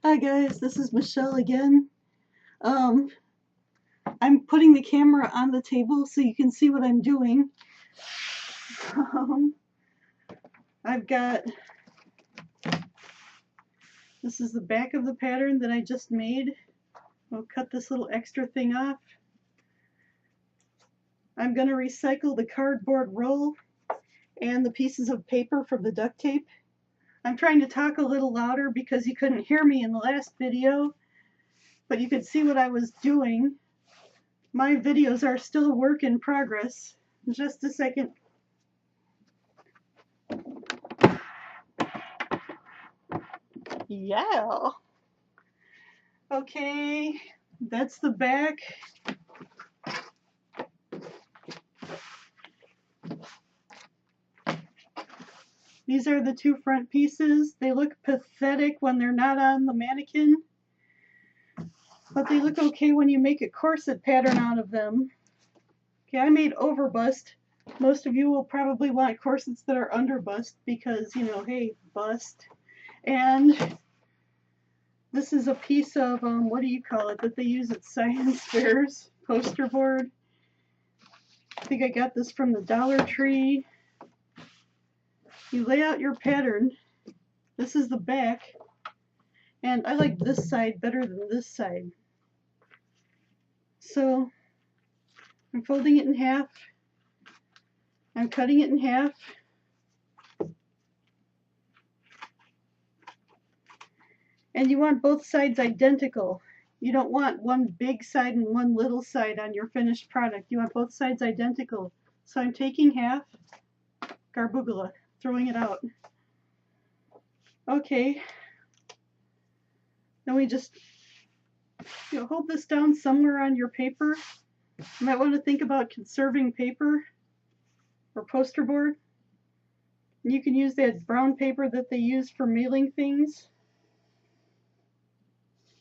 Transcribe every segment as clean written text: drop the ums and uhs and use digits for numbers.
Hi guys, this is Michelle again. I'm putting the camera on the table so you can see what I'm doing. I've got, this is the back of the pattern that I just made. I'll cut this little extra thing off. I'm going to recycle the cardboard roll and the pieces of paper from the duct tape. I'm trying to talk a little louder because you couldn't hear me in the last video, but you could see what I was doing. My videos are still a work in progress. Just a second. Yeah. Okay, that's the back. These are the two front pieces. They look pathetic when they're not on the mannequin, but they look okay when you make a corset pattern out of them. Okay, I made over bust. Most of you will probably want corsets that are under bust because, you know, hey, bust. And this is a piece of, what do you call it, that they use at science fairs, poster board. I think I got this from the Dollar Tree. You lay out your pattern. This is the back, and I like this side better than this side. So I'm folding it in half. I'm cutting it in half. And you want both sides identical. You don't want one big side and one little side on your finished product. You want both sides identical. So I'm taking half, garbugula, throwing it out. Okay. Then we just hold this down somewhere on your paper. You might want to think about conserving paper or poster board. You can use that brown paper that they use for mailing things.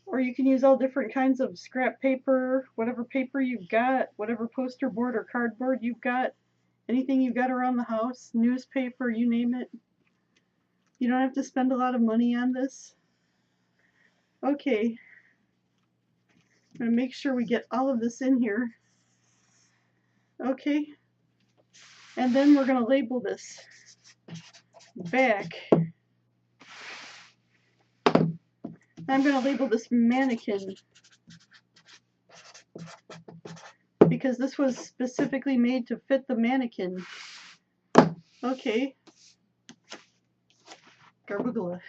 Or you can use all different kinds of scrap paper, whatever paper you've got, whatever poster board or cardboard you've got, anything you've got around the house, newspaper, you name it. You don't have to spend a lot of money on this. Okay. I'm going to make sure we get all of this in here. Okay. And then we're going to label this back. I'm going to label this mannequin because this was specifically made to fit the mannequin. Okay. Garbugula.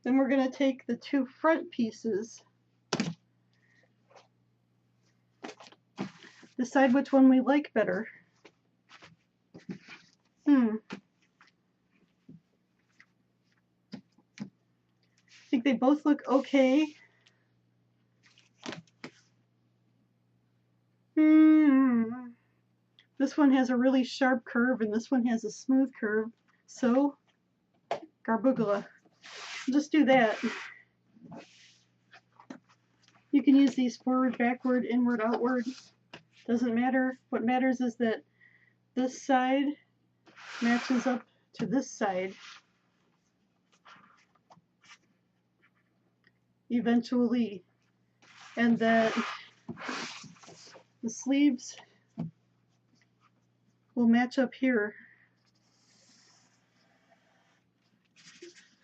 Then we're going to take the two front pieces. Decide which one we like better. I think they both look okay. This one has a really sharp curve and this one has a smooth curve. So, garbugula. Just do that. You can use these forward, backward, inward, outward. Doesn't matter. What matters is that this side matches up to this side. Eventually. And that the sleeves will match up here.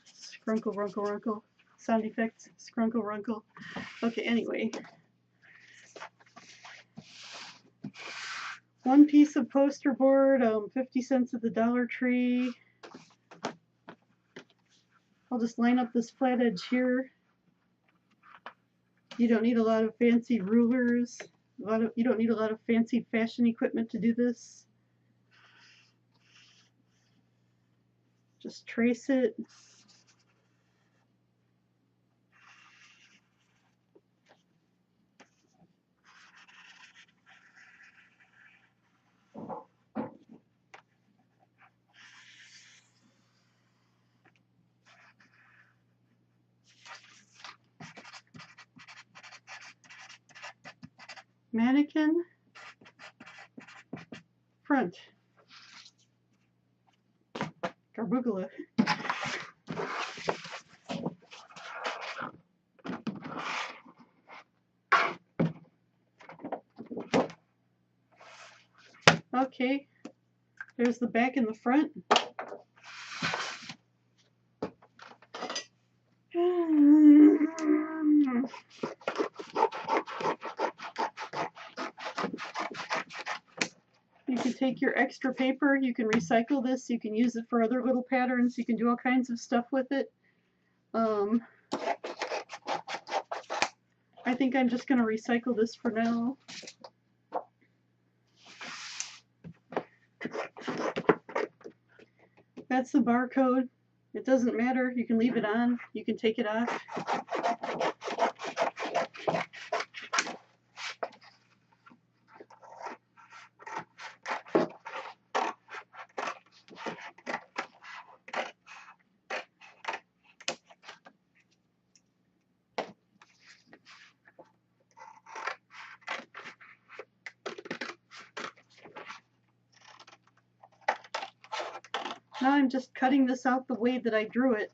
Scrunkle, runkle, runkle. Sound effects. Scrunkle, runkle. Okay, anyway. One piece of poster board, 50 cents at the Dollar Tree. I'll just line up this flat edge here. You don't need a lot of fancy rulers. You don't need a lot of fancy fashion equipment to do this. Just trace it. Mannequin, front, garbugula. Okay, there's the back and the front. You can take your extra paper, you can recycle this, you can use it for other little patterns, you can do all kinds of stuff with it. I think I'm just going to recycle this for now. That's the barcode. It doesn't matter, you can leave it on, you can take it off. Now I'm just cutting this out the way that I drew it.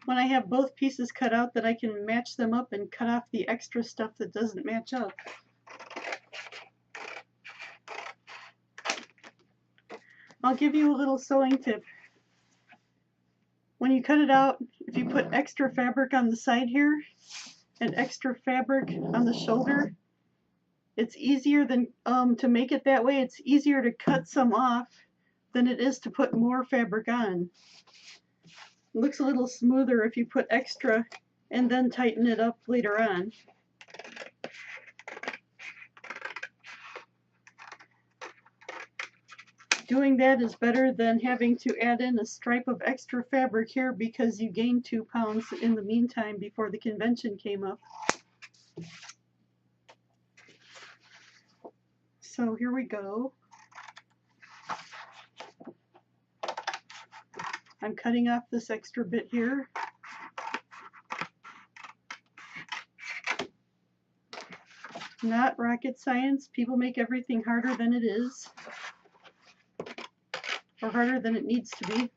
When I have both pieces cut out, that I can match them up and cut off the extra stuff that doesn't match up. I'll give you a little sewing tip. When you cut it out, if you put extra fabric on the side here and extra fabric on the shoulder, it's easier than to make it that way. It's easier to cut some off than it is to put more fabric on. It looks a little smoother if you put extra and then tighten it up later on. Doing that is better than having to add in a stripe of extra fabric here because you gained 2 pounds in the meantime before the convention came up. So here we go. I'm cutting off this extra bit here. Not rocket science. People make everything harder than it is, or harder than it needs to be.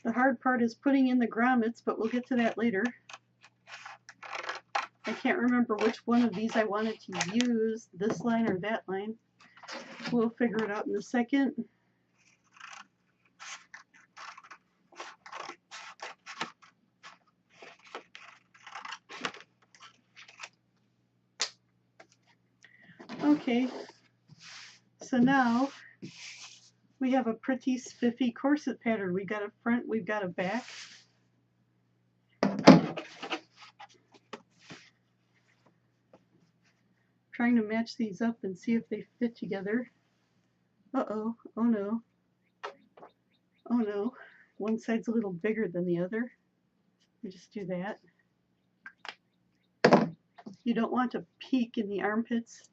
The hard part is putting in the grommets, but we'll get to that later. I can't remember which one of these I wanted to use, this line or that line. We'll figure it out in a second. Okay, so now we have a pretty spiffy corset pattern. We've got a front, we've got a back. Trying to match these up and see if they fit together. Uh-oh, oh no. Oh no, one side's a little bigger than the other. We just do that. You don't want to peek in the armpits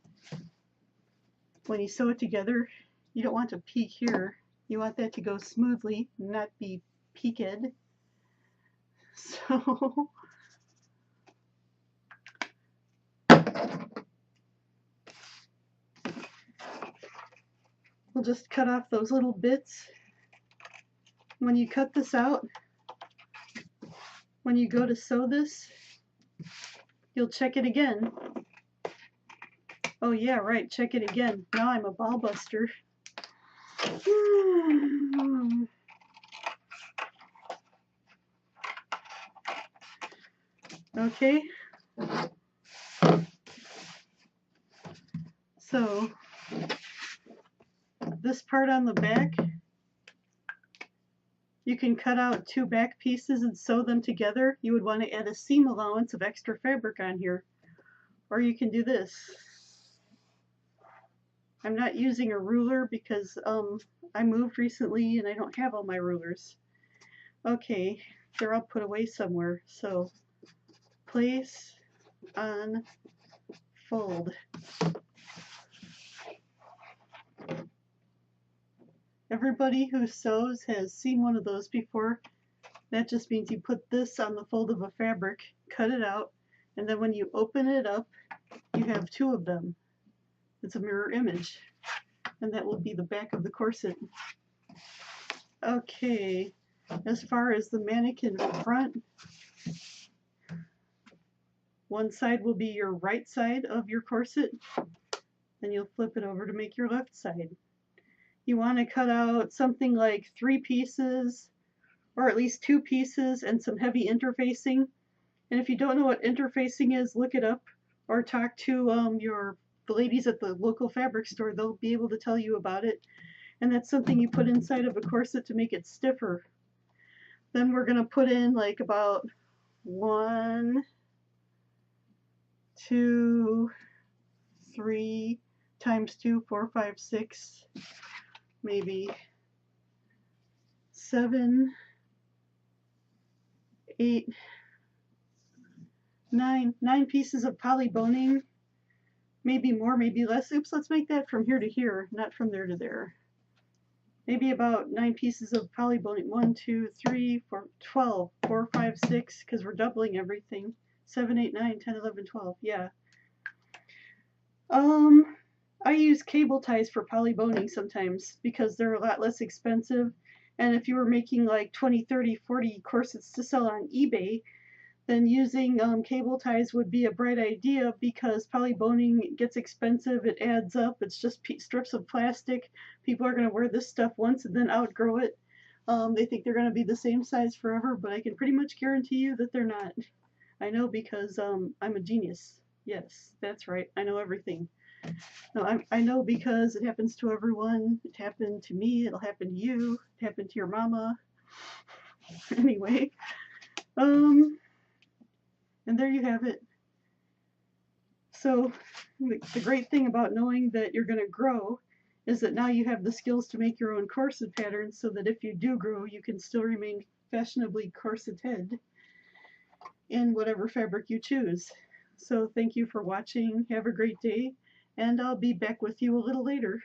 when you sew it together. You don't want to peek here. You want that to go smoothly, not be peaked. So we'll just cut off those little bits. When you cut this out, when you go to sew this, you'll check it again. Oh yeah, right, check it again. Now I'm a ball buster. Okay. So this part on the back, you can cut out 2 back pieces and sew them together. You would want to add a seam allowance of extra fabric on here. Or you can do this. I'm not using a ruler because I moved recently and I don't have all my rulers. Okay, they're all put away somewhere. So place on fold. Everybody who sews has seen one of those before. That just means you put this on the fold of a fabric, cut it out, and then when you open it up, you have 2 of them. It's a mirror image, and that will be the back of the corset. Okay, as far as the mannequin front, one side will be your right side of your corset, then you'll flip it over to make your left side. You want to cut out something like 3 pieces, or at least 2 pieces, and some heavy interfacing. And if you don't know what interfacing is, look it up, or talk to the ladies at the local fabric store. They'll be able to tell you about it. And that's something you put inside of a corset to make it stiffer. Then we're going to put in like about 1, 2, 3 times 2, 4, 5, 6, maybe 7, 8, 9 pieces of poly boning, maybe more, maybe less. Oops, let's make that from here to here, not from there to there. Maybe about 9 pieces of poly boning. 1, 2, 3, 4, 12, 4, 5, 6, because we're doubling everything. 7, 8, 9, 10, 11, 12. Yeah. I use cable ties for poly boning sometimes because they're a lot less expensive. And if you were making like 20, 30, 40 corsets to sell on eBay, then using cable ties would be a bright idea because poly boning gets expensive. It adds up. It's just strips of plastic. People are going to wear this stuff once and then outgrow it. They think they're going to be the same size forever, but I can pretty much guarantee you that they're not. I know because I'm a genius. Yes, that's right. I know everything. No, I know because it happens to everyone. It happened to me. It'll happen to you. It happened to your mama. Anyway, and there you have it. So the great thing about knowing that you're going to grow is that now you have the skills to make your own corset patterns so that if you do grow, you can still remain fashionably corseted in whatever fabric you choose. So thank you for watching. Have a great day, and I'll be back with you a little later.